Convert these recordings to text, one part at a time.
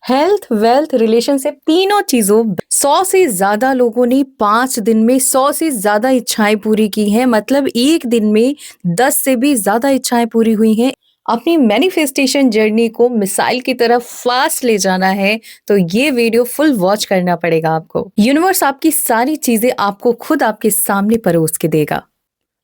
Health, wealth, relationship तीनों चीज़ों 100 से ज़्यादा लोगों ने 5 दिन में 100 से ज़्यादा इच्छाएँ पूरी की हैं। मतलब 1 दिन में 10 से भी ज़्यादा इच्छाएँ पूरी हुई हैं। अपनी मैनिफेस्टेशन जर्नी को मिसाइल की तरह फ़ास्ट ले जाना है, तो ये वीडियो फुल वॉच करना पड़ेगा आपको। यूनिवर्स आपकी सारी चीज़ें आपको खुद आपके सामने परोस के देगा।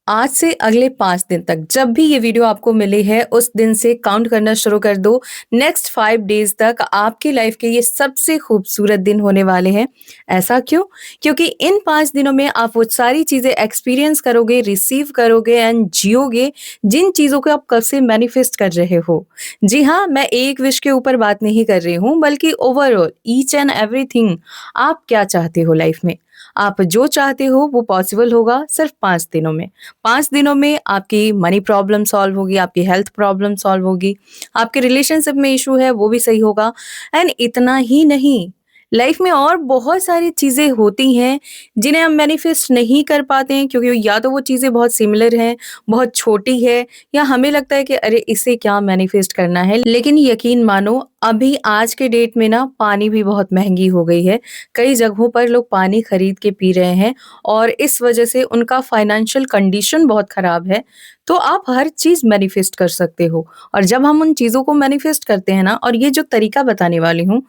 आज से अगले 5 दिन तक जब भी ये वीडियो आपको मिली है, उस दिन से काउंट करना शुरू कर दो। नेक्स्ट 5 डेज़ तक आपकी लाइफ के ये सबसे खूबसूरत दिन होने वाले हैं। ऐसा क्यों? क्योंकि इन 5 दिनों में आप वो सारी चीज़ें एक्सपीरियंस करोगे, रिसीव करोगे एंड जियोगे, जिन चीज़ों को आप कब से मैनिफेस्ट कर रहे हो। जी हाँ, मैं एक विश के ऊपर बात नहीं कर रही हूँ, बल्कि ओवरऑल ईच एंड एवरीथिंग आप क्या चाहते हो लाइफ में? आप जो चाहते हो वो पॉसिबल होगा सिर्फ 5 दिनों में। 5 दिनों में आपकी मनी प्रॉब्लम सॉल्व होगी, आपकी हेल्थ प्रॉब्लम सॉल्व होगी, आपके रिलेशनशिप में इश्यू है वो भी सही होगा एंड इतना ही नहीं, लाइफ में और बहुत सारी चीज़ें होती हैं जिन्हें हम मैनिफेस्ट नहीं कर पाते हैं क्योंकि या तो वो चीज़ें बहुत सिमिलर हैं, बहुत छोटी है या हमें लगता है कि अरे इसे क्या मैनिफेस्ट करना है। लेकिन यकीन मानो अभी आज के डेट में ना पानी भी बहुत महँगी हो गई है। कई जगहों पर लोग पानी खरीद के पी रहे हैं और इस वजह से उनका फाइनेंशियल कंडीशन बहुत खराब है। तो आप हर चीज़ मैनिफेस्ट कर सकते हो और जब हम उन चीज़ों को मैनिफेस्ट करते हैं ना और ये जो तरीका बताने वाली हूँ,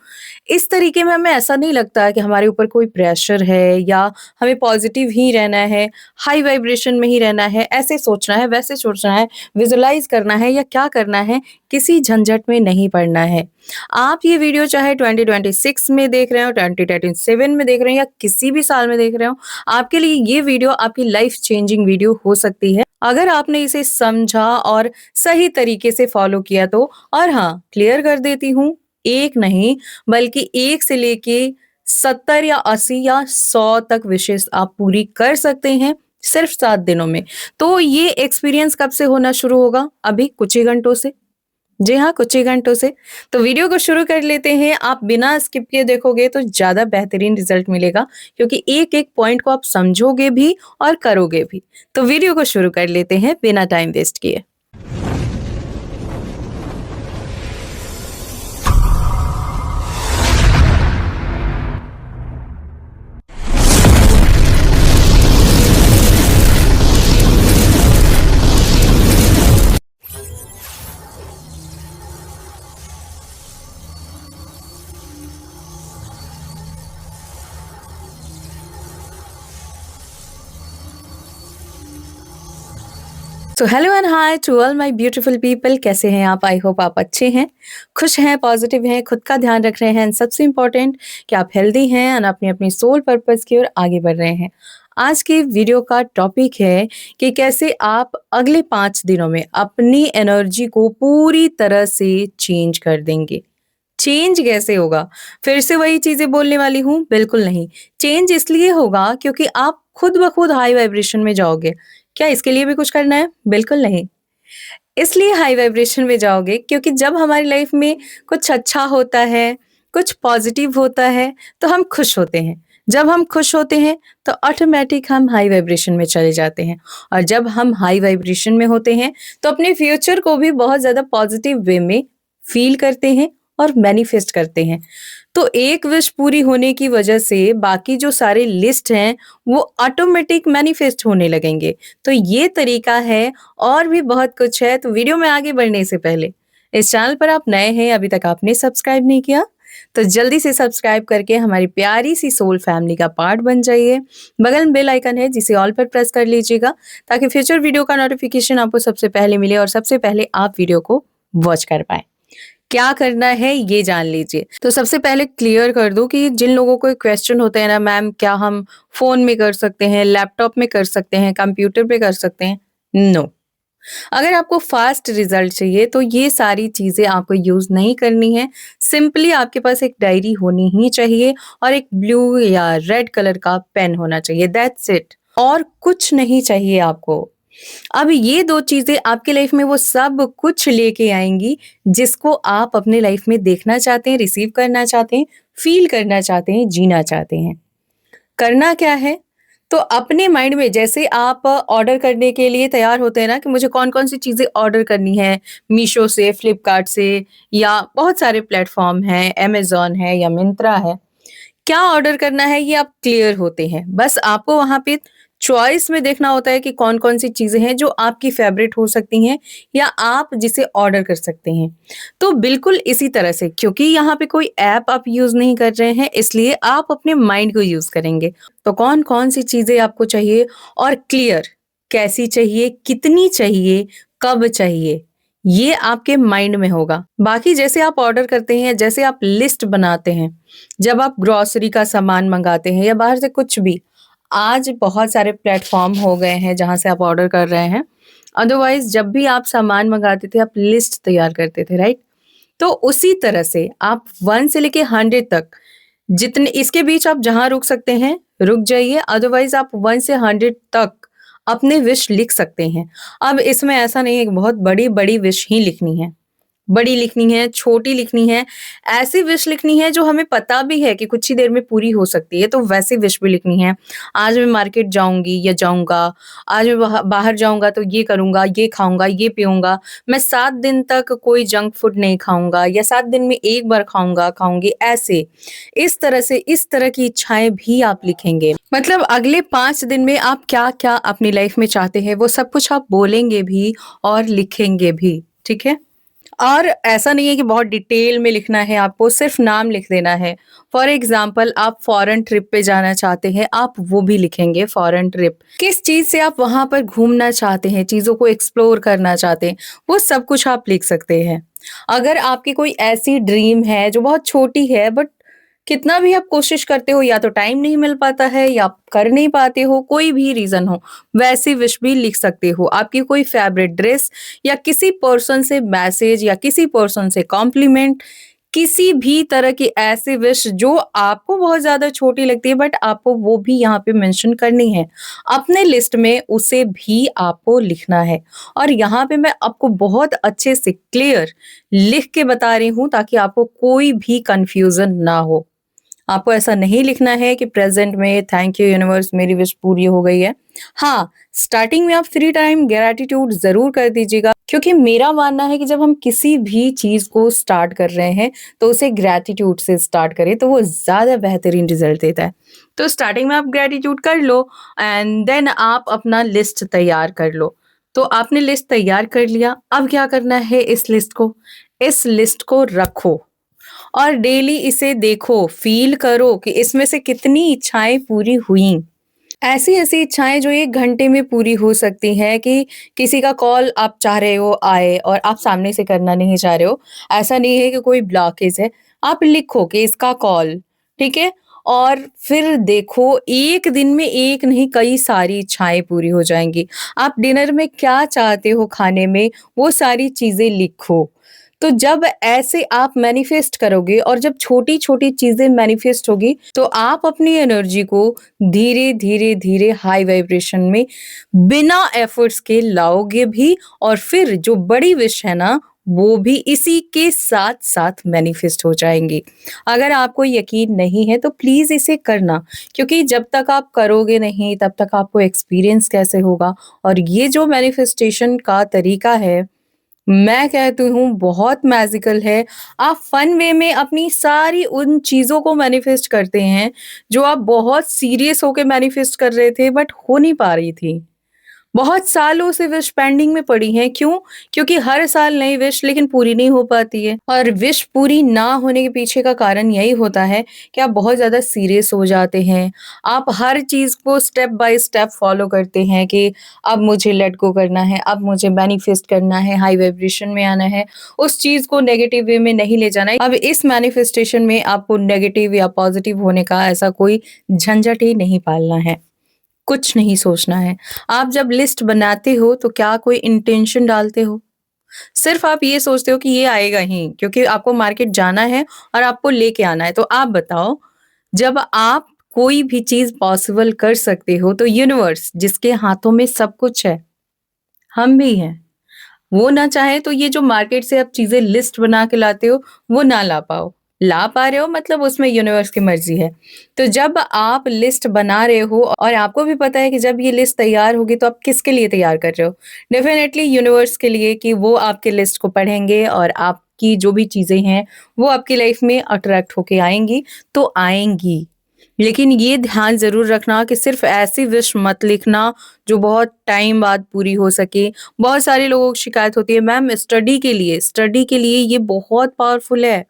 इस तरीके में हमें ऐसा नहीं लगता कि हमारे ऊपर कोई प्रेशर है या हमें पॉजिटिव ही रहना है, हाई वाइब्रेशन में ही रहना है, ऐसे सोचना है, वैसे सोचना है, विजुअलाइज़ करना है या क्या करना है, किसी झंझट में नहीं पड़ना है। आप ये वीडियो चाहे 2026 में देख रहे हो, 2027 में देख रहे हो या किसी भी साल में देख रहे हो, आपके लिए ये वीडियो आपकी लाइफ चेंजिंग वीडियो हो सकती है, अगर आपने इसे समझा और सही तरीके से फॉलो किया तो। और हाँ, क्लियर कर देती हूँ, एक नहीं बल्कि 1 से लेके 70 या 80 या 100 तक विशेष आप पूरी कर सकते हैं सिर्फ 7 दिनों में। तो ये एक्सपीरियंस कब से होना शुरू होगा? अभी कुछ ही घंटों से। जी हाँ, कुछ ही घंटों से। तो वीडियो को शुरू कर लेते हैं। आप बिना स्किप किए देखोगे तो ज़्यादा बेहतरीन रिज़ल्ट मिलेगा क्योंकि एक-एक पॉइंट को आप समझोगे भी और करोगे भी। तो वीडियो को शुरू कर लेते हैं बिना टाइम वेस्ट किए। So hello and hi to all my beautiful people, कैसे हैं आप? आई होप आप अच्छे हैं, खुश हैं, पॉजिटिव हैं, खुद का ध्यान रख रहे हैं एंड सबसे इम्पोर्टेंट कि आप हेल्दी हैं एंड अपनी अपनी सोल पर्पस की ओर आगे बढ़ रहे हैं। आज की वीडियो का टॉपिक है कि कैसे आप अगले 5 दिनों में अपनी एनर्जी को पूरी तरह से चेंज कर देंगे। चेंज कैसे होगा? फिर से वही चीज़ें बोलने वाली हूँ, बिल्कुल नहीं। चेंज इसलिए होगा क्योंकि आप खुद ब खुद हाई वाइब्रेशन में जाओगे। क्या इसके लिए भी कुछ करना है? बिल्कुल नहीं। इसलिए हाई वाइब्रेशन में जाओगे क्योंकि जब हमारी लाइफ में कुछ अच्छा होता है, कुछ पॉजिटिव होता है, तो हम खुश होते हैं। जब हम खुश होते हैं, तो ऑटोमैटिक हम हाई वाइब्रेशन में चले जाते हैं और जब हम हाई वाइब्रेशन में होते हैं, तो अपने फ्यूचर को भी बहुत ज़्यादा पॉजिटिव वे में फ़ील करते हैं और मैनिफेस्ट करते हैं। तो एक विश पूरी होने की वजह से बाकी जो सारे लिस्ट हैं, वो ऑटोमेटिक मैनिफेस्ट होने लगेंगे। तो ये तरीका है और भी बहुत कुछ है। तो वीडियो में आगे बढ़ने से पहले इस चैनल पर आप नए हैं, अभी तक आपने सब्सक्राइब नहीं किया, तो जल्दी से सब्सक्राइब करके हमारी प्यारी सी सोल फैमिली का पार्ट बन जाइए। बगल में बेल आइकन है जिसे ऑल पर प्रेस कर लीजिएगा ताकि फ्यूचर वीडियो का नोटिफिकेशन आपको सबसे पहले मिले और सबसे पहले आप वीडियो को वॉच कर पाएँ। क्या करना है ये जान लीजिए। तो सबसे पहले क्लियर कर दूँ कि जिन लोगों को क्वेश्चन होते हैं ना, मैम क्या हम फ़ोन में कर सकते हैं, लैपटॉप में कर सकते हैं, कंप्यूटर पे कर सकते हैं? नो। अगर आपको फास्ट रिजल्ट चाहिए तो ये सारी चीज़ें आपको यूज़ नहीं करनी है। सिंपली आपके पास एक डायरी होनी ही चाहिए और एक ब्लू या रेड कलर का पेन होना चाहिए, दैट्स इट। और कुछ नहीं चाहिए आपको। अब ये 2 चीज़ें आपकी लाइफ में वो सब कुछ लेके आएँगी जिसको आप अपने लाइफ में देखना चाहते हैं, रिसीव करना चाहते हैं, फ़ील करना चाहते हैं, जीना चाहते हैं। करना क्या है? तो अपने माइंड में जैसे आप ऑर्डर करने के लिए तैयार होते हैं ना कि मुझे कौन-कौन सी चीज़ें ऑर्डर करनी है, मीशो से, फ्लिपकार्ट से या बहुत सारे प्लेटफ़ॉर्म हैं, अमेज़न है या मिंत्रा है। क्या ऑर्डर करना है ये आप क्लियर होते हैं। बस आपको वहाँ पे चॉइस में देखना होता है कि कौन-कौन सी चीज़ें हैं जो आपकी फ़ेवरेट हो सकती हैं या आप जिसे ऑर्डर कर सकते हैं। तो बिल्कुल इसी तरह से क्योंकि यहाँ पे कोई ऐप आप यूज़ नहीं कर रहे हैं इसलिए आप अपने माइंड को यूज़ करेंगे। तो कौन-कौन सी चीज़ें आपको चाहिए और क्लियर कैसी चाहिए, कितनी चाहिए, कब चाहिए, ये आपके माइंड में होगा। बाकी जैसे आप ऑर्डर करते हैं, जैसे आप लिस्ट बनाते हैं, जब आप ग्रोसरी का सामान मंगाते हैं या बाहर से कुछ भी, आज बहुत सारे प्लेटफ़ॉर्म हो गए हैं जहाँ से आप ऑर्डर कर रहे हैं। अदरवाइज़ जब भी आप सामान मंगाते थे, आप लिस्ट तैयार करते थे, राइट? तो उसी तरह से आप 1 से लेके 100 तक जितने इसके बीच आप जहाँ रुक सकते हैं, रुक जाइए अदरवाइज़ आप 1 से 100 तक अपने विश लिख सकते हैं। अब इसमें ऐसा नहीं है कि बहुत बड़ी-बड़ी विश ही लिखनी है। बड़ी लिखनी है, छोटी लिखनी है, ऐसी विश लिखनी है जो हमें पता भी है कि कुछ ही देर में पूरी हो सकती है, तो वैसी विश भी लिखनी है। आज मैं मार्केट जाऊँगी या जाऊँगा, आज मैं बाहर जाऊँगा तो ये करूँगा, ये खाऊँगा, ये पीऊँगा, मैं 7 दिन तक कोई जंक फूड नहीं खाऊँगा या 7 दिन में 1 बार खाऊँगा, खाऊँगी ऐसे। इस तरह से इस तरह की इच्छाएँ भी आप लिखेंगे। मतलब अगले 5 दिन में आप क्या-क्या अपनी लाइफ में चाहते हैं, वो सब कुछ आप बोलेंगे भी और लिखेंगे भी, ठीक है? और ऐसा नहीं है कि बहुत डिटेल में लिखना है आपको, सिर्फ़ नाम लिख देना है। फॉर एग्ज़ाम्पल आप फ़ॉरेन ट्रिप पे जाना चाहते हैं, आप वो भी लिखेंगे फ़ॉरेन ट्रिप। किस चीज़ से आप वहाँ पर घूमना चाहते हैं, चीज़ों को एक्सप्लोर करना चाहते हैं, वो सब कुछ आप लिख सकते हैं। अगर आपकी कोई ऐसी ड्रीम है जो बहुत छोटी है बट कितना भी आप कोशिश करते हो या तो टाइम नहीं मिल पाता है या आप कर नहीं पाते हो, कोई भी रीज़न हो, वैसी विश भी लिख सकते हो। आपकी कोई फ़ेवरेट ड्रेस या किसी पर्सन से मैसेज या किसी पर्सन से कॉम्प्लीमेंट, किसी भी तरह की ऐसी विश जो आपको बहुत ज़्यादा छोटी लगती है बट आपको वो भी यहाँ पे मेंशन करनी है। अपने लिस्ट में उसे भी आपको लिखना है और यहाँ पे मैं आपको बहुत अच्छे से क्लियर लिख के बता रही हूँ ताकि आपको कोई भी कन्फ्यूज़न ना हो। आपको ऐसा नहीं लिखना है कि प्रेज़ेंट में थैंक यू यूनिवर्स मेरी विश पूरी हो गई है। हाँ, स्टार्टिंग में आप फ्री टाइम ग्रैटिट्यूड ज़रूर कर दीजिएगा क्योंकि मेरा मानना है कि जब हम किसी भी चीज़ को स्टार्ट कर रहे हैं, तो उसे ग्रैटिट्यूड से स्टार्ट करें, तो वो ज़्यादा बेहतरीन रिज़ल्ट देता है। तो स्टार्टिंग में आप ग्रैटिट्यूड कर लो एंड देन आप अपना लिस्ट तैयार कर लो। तो आपने लिस्ट तैयार कर लिया, अब क्या करना है इस लिस्ट को? इस लिस्ट को रखो। और डेली इसे देखो, फ़ील करो कि इसमें से कितनी इच्छाएँ पूरी हुईं। ऐसी-ऐसी इच्छाएँ जो 1 घंटे में पूरी हो सकती हैं कि किसी का कॉल आप चाह रहे हो आए और आप सामने से करना नहीं चाह रहे हो। ऐसा नहीं है कि कोई ब्लॉकेज है। आप लिखो कि इसका कॉल, ठीक है? और फिर देखो 1 दिन में 1 नहीं कई सारी इच्छाएँ पूरी हो जाएँगी। आप डिनर में क्या चाहते हो खाने में, वो सारी चीज़ें लिखो। तो जब ऐसे आप मैनिफेस्ट करोगे और जब छोटी-छोटी चीज़ें मैनिफेस्ट होगी, तो आप अपनी एनर्जी को धीरे, धीरे, धीरे हाई वाइब्रेशन में बिना एफर्ट्स के लाओगे भी और फिर जो बड़ी विश है ना, वो भी इसी के साथ-साथ मैनिफेस्ट हो जाएँगी। अगर आपको यकीन नहीं है, तो प्लीज़ इसे करना क्योंकि जब तक आप करोगे नहीं, तब तक आपको एक्सपीरियंस कैसे होगा और ये जो मैनिफेस्टेशन का तरीका है मैं कहती हूँ बहुत मैजिकल है। आप फन वे में अपनी सारी उन चीज़ों को मैनिफेस्ट करते हैं, जो आप बहुत सीरियस होके मैनिफेस्ट कर रहे थे बट हो नहीं पा रही थी। बहुत सालों से विश पेंडिंग में पड़ी हैं, क्यों? क्योंकि हर साल नई विश लेकिन पूरी नहीं हो पाती है और विश पूरी ना होने के पीछे का कारण यही होता है कि आप बहुत ज़्यादा सीरियस हो जाते हैं। आप हर चीज़ को स्टेप बाय स्टेप फॉलो करते हैं कि अब मुझे लेट गो करना है, अब मुझे मैनिफेस्ट करना है, हाई वाइब्रेशन में आना है, उस चीज़ को नेगेटिव वे में नहीं ले जाना है। अब इस मैनिफेस्टेशन में आपको नेगेटिव या पॉजिटिव होने का ऐसा कोई झंझट ही नहीं पालना है। कुछ नहीं सोचना है। आप जब लिस्ट बनाते हो तो क्या कोई इंटेंशन डालते हो? सिर्फ़ आप ये सोचते हो कि ये आएगा ही क्योंकि आपको मार्केट जाना है और आपको लेके आना है। तो आप बताओ, जब आप कोई भी चीज़ पॉसिबल कर सकते हो तो यूनिवर्स जिसके हाथों में सब कुछ है, हम भी हैं। वो ना चाहे तो ये जो मार्केट से आप चीज़ें लिस्ट बना के लाते हो, वो ना ला पाओ। ला पा रहे हो मतलब उसमें यूनिवर्स की मर्ज़ी है। तो जब आप लिस्ट बना रहे हो और आपको भी पता है कि जब ये लिस्ट तैयार होगी तो आप किसके लिए तैयार कर रहे हो? डेफ़िनेटली यूनिवर्स के लिए कि वो आपके लिस्ट को पढ़ेंगे और आपकी जो भी चीज़ें हैं, वो आपकी लाइफ़ में अट्रैक्ट होके आएँगी, तो आएँगी। लेकिन ये ध्यान ज़रूर रखना कि सिर्फ़ ऐसी विश मत लिखना जो बहुत टाइम बाद पूरी हो सके। बहुत सारे लोगों को शिकायत होती है, मैम स्टडी के लिए ये बहुत पावरफुल है।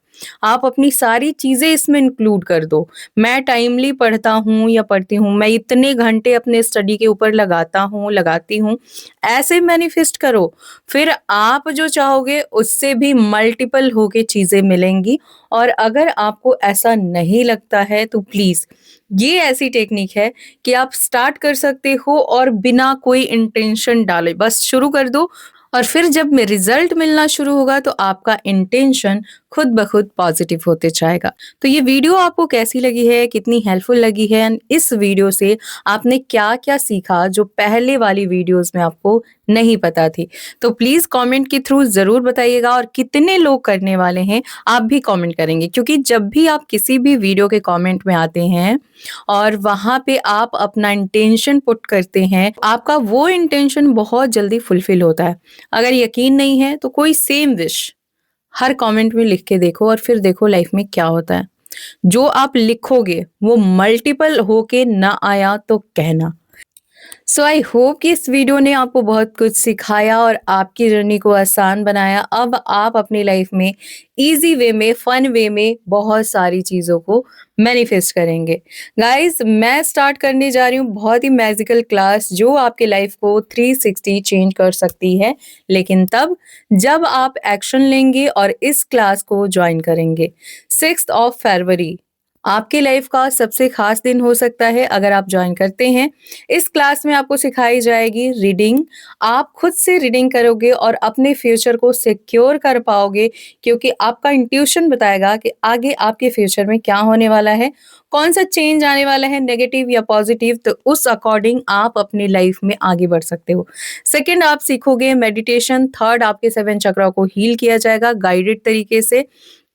आप अपनी सारी चीज़ें इसमें इंक्लूड कर दो। मैं टाइमली पढ़ता हूँ या पढ़ती हूँ, मैं इतने घंटे अपने स्टडी के ऊपर लगाता हूँ, लगाती हूँ। ऐसे मैनिफेस्ट करो, फिर आप जो चाहोगे उससे भी मल्टीपल होके चीज़ें मिलेंगी। और अगर आपको ऐसा नहीं लगता है तो प्लीज़ ये ऐसी टेक्निक है कि आप स्टार्ट कर सकते हो और बिना कोई इंटेंशन डाले बस शुरू कर दो और फिर जब में रिजल्ट मिलना शुरू होगा तो आपका इंटेंशन खुद ब खुद पॉजिटिव होते जाएगा। तो ये वीडियो आपको कैसी लगी है, कितनी हेल्पफुल लगी है एंड इस वीडियो से आपने क्या-क्या सीखा जो पहले वाली वीडियोस में आपको नहीं पता थी? तो प्लीज़ कमेंट के थ्रू ज़रूर बताइएगा और कितने लोग करने वाले हैं, आप भी कमेंट करेंगे क्योंकि जब भी आप किसी भी वीडियो के कमेंट में आते हैं और वहाँ पे आप अपना इंटेंशन पुट करते हैं, आपका वो इंटेंशन बहुत जल्दी फुलफिल होता है। अगर यकीन नहीं है तो कोई सेम विश हर कमेंट में लिख के देखो और फिर देखो लाइफ में क्या होता है। जो आप लिखोगे वो मल्टीपल होके ना आया तो कहना। सो आई होप कि इस वीडियो ने आपको बहुत कुछ सिखाया और आपकी जर्नी को आसान बनाया। अब आप अपनी लाइफ में ईज़ी वे में, फन वे में बहुत सारी चीज़ों को मैनिफेस्ट करेंगे। गाइज़ मैं स्टार्ट करने जा रही हूँ बहुत ही मैजिकल क्लास जो आपके लाइफ को 360 चेंज कर सकती है। लेकिन तब जब आप एक्शन लेंगे और इस क्लास को जॉइन करेंगे। 6th ऑफ फरवरी आपकी लाइफ का सबसे खास दिन हो सकता है अगर आप जॉइन करते हैं। इस क्लास में आपको सिखाई जाएगी रीडिंग। आप खुद से रीडिंग करोगे और अपने फ्यूचर को सिक्योर कर पाओगे क्योंकि आपका इंट्यूशन बताएगा कि आगे आपके फ्यूचर में क्या होने वाला है, कौन सा चेंज आने वाला है, नेगेटिव या पॉजिटिव, तो उस अकॉर्डिंग आप अपनी लाइफ में आगे बढ़ सकते हो। सेकंड आप सीखोगे मेडिटेशन। थर्ड आपके 7 चक्रा को हील किया जाएगा गाइडेड तरीके से।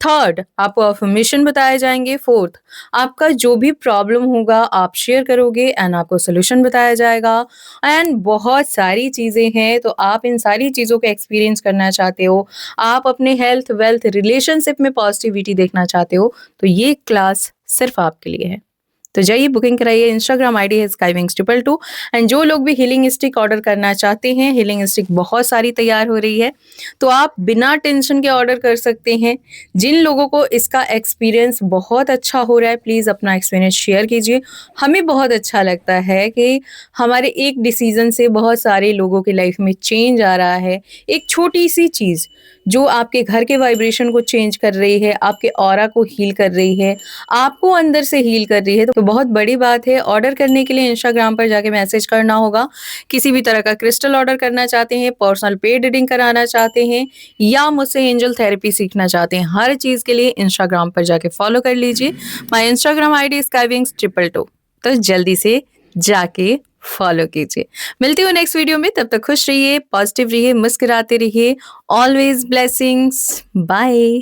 थर्ड आपको अफर्मेशन बताए जाएंगे। फोर्थ आपका जो भी प्रॉब्लम होगा आप शेयर करोगे एंड आपको सोल्यूशन बताया जाएगा। एंड बहुत सारी चीज़ें हैं तो आप इन सारी चीज़ों को एक्सपीरियंस करना चाहते हो, आप अपने हेल्थ वेल्थ रिलेशनशिप में पॉजिटिविटी देखना चाहते हो, तो ये क्लास सिर्फ आपके लिए है। तो जाइए बुकिंग कराइए। इंस्टाग्राम आईडी है skywings222 एंड जो लोग भी हीलिंग स्टिक ऑर्डर करना चाहते हैं, हीलिंग स्टिक बहुत सारी तैयार हो रही है तो आप बिना टेंशन के ऑर्डर कर सकते हैं। जिन लोगों को इसका एक्सपीरियंस बहुत अच्छा हो रहा है प्लीज़ अपना एक्सपीरियंस शेयर कीजिए। हमें बहुत अच्छा लगता है कि हमारे एक डिसीजन से बहुत सारे लोगों की लाइफ में चेंज आ रहा है। एक छोटी सी चीज़ जो आपके घर के वाइब्रेशन को चेंज कर रही है, आपके ऑरा को हील कर रही है, आपको अंदर से हील कर रही है, तो बहुत बड़ी बात है। ऑर्डर करने के लिए इंस्टाग्राम पर जाके मैसेज करना होगा। किसी भी तरह का क्रिस्टल ऑर्डर करना चाहते हैं, पर्सनल पेड रीडिंग कराना चाहते हैं या मुझसे एंजल थेरेपी सीखना चाहते हैं, हर चीज़ के लिए इंस्टाग्राम पर जाके फॉलो कर लीजिए। My Instagram ID skywings222। तो जल्दी से जाके फॉलो कीजिए। मिलती हूँ नेक्स्ट वीडियो में, तब तक खुश रहिए, पॉजिटिव रहिए, मुस्कुराते रहिए। Always blessings. बाय।